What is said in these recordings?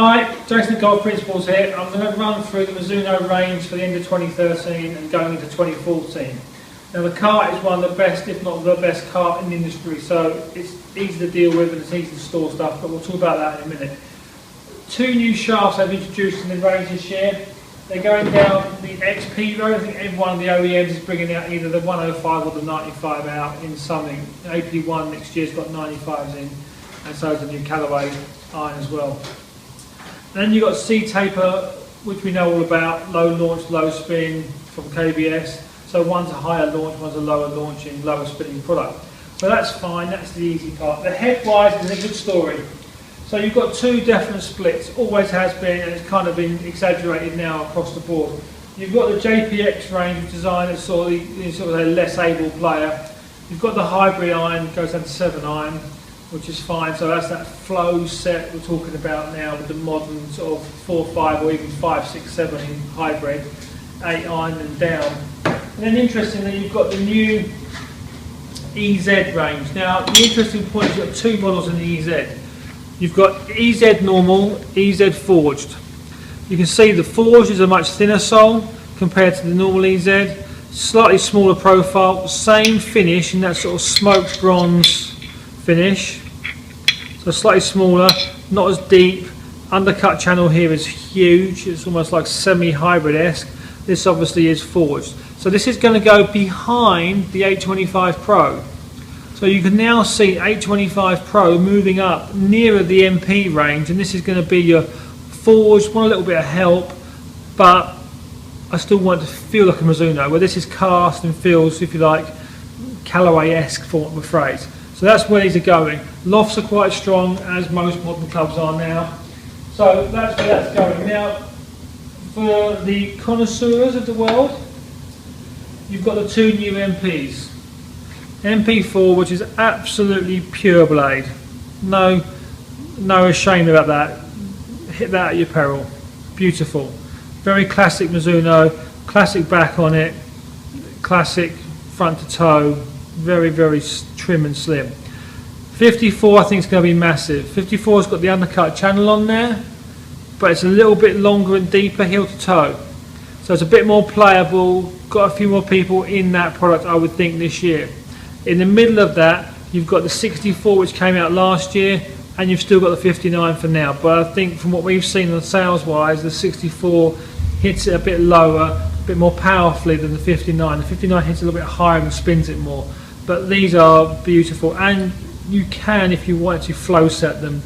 Hi, Jason at Golf Principles here. I'm going to run through the Mizuno range for the end of 2013 and going into 2014. Now the cart is one of the best, if not the best cart in the industry, so it's easy to deal with and it's easy to store stuff, but we'll talk about that in a minute. Two new shafts I've introduced in the range this year. They're going down the XP road. I think every one of the OEMs is bringing out either the 105 or the 95 out in something. AP1 next year's got 95s in, and so is the new Callaway iron as well. Then you've got C-taper, which we know all about, low launch, low spin from KBS. So one's a higher launch, one's a lower launching, lower spinning product. So that's fine, that's the easy part. The head-wise is a good story. So you've got two definite splits, always has been, and it's kind of been exaggerated now across the board. You've got the JPX range of design that's sort of a less able player. You've got the hybrid iron, goes down to 7 iron, which is fine. So that's that flow set we're talking about now with the modern sort of 4.5 or even 5.6.7 hybrid, 8 iron and down. And then interestingly, you've got the new EZ range. Now the interesting point is you've got two models in the EZ. You've got EZ normal, EZ forged. You can see the forged is a much thinner sole compared to the normal EZ. Slightly smaller profile, same finish in that sort of smoked bronze finish. So slightly smaller, not as deep. Undercut channel here is huge. It's almost like semi-hybrid-esque. This obviously is forged. So this is going to go behind the 825 Pro. So you can now see 825 Pro moving up nearer the MP range, and this is going to be your forged, want a little bit of help, but I still want to feel like a Mizuno, where this is cast and feels, if you like, Callaway-esque for the phrase. So that's where these are going. Lofts are quite strong, as most modern clubs are now. So that's where that's going. Now, for the connoisseurs of the world, you've got the two new MPs. MP4, which is absolutely pure blade. No shame about that. Hit that at your peril. Beautiful. Very classic Mizuno, classic back on it, classic front to toe, very, very trim and slim. 54 I think is going to be massive. 54's got the undercut channel on there, but it's a little bit longer and deeper heel to toe. So it's a bit more playable, got a few more people in that product I would think this year. In the middle of that, you've got the 64 which came out last year, and you've still got the 59 for now. But I think from what we've seen on sales wise, the 64 hits it a bit lower, a bit more powerfully than the 59. The 59 hits a little bit higher and spins it more. But these are beautiful, and you can, if you wanted to, flow set them.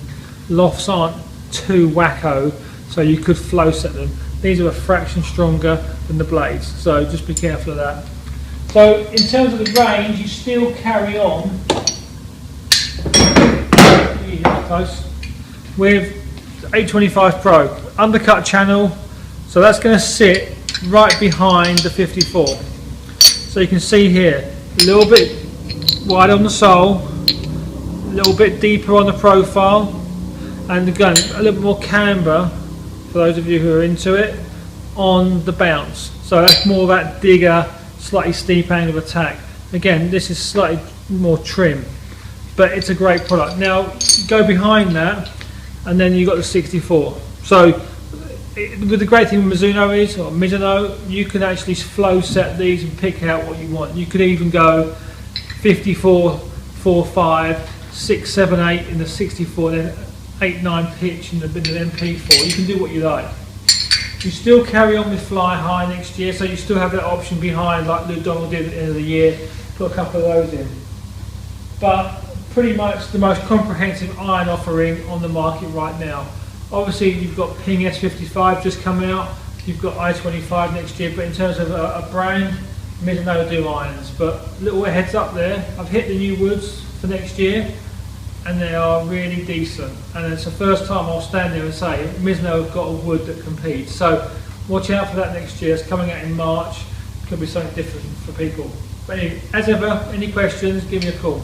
Lofts aren't too wacko, so you could flow set them. These are a fraction stronger than the blades, so just be careful of that. So in terms of the range, you still carry on with 825 Pro. Undercut channel, so that's going to sit right behind the 54. So you can see here, a little bit wide on the sole, a little bit deeper on the profile, and again, a little bit more camber, for those of you who are into it, on the bounce. So that's more of that digger, slightly steep angle of attack. Again, this is slightly more trim, but it's a great product. Now, go behind that, and then you've got the 64. So, with the great thing with Mizuno, you can actually flow set these and pick out what you want. You could even go 54, 4, 5, 6, 7, 8 in the 64, then 8, 9 pitch in the MP4. You can do what you like. You still carry on with Fly High next year, so you still have that option behind, like Lou Donald did at the end of the year. Put a couple of those in. But pretty much the most comprehensive iron offering on the market right now. Obviously, you've got Ping S55 just coming out. You've got I-25 next year, but in terms of a brand, Mizuno do irons. But little heads up there, I've hit the new woods for next year, and they are really decent, and it's the first time I'll stand there and say Mizuno have got a wood that competes. So watch out for that next year. It's coming out in March. Could be something different for people. But anyway, as ever, any questions, give me a call.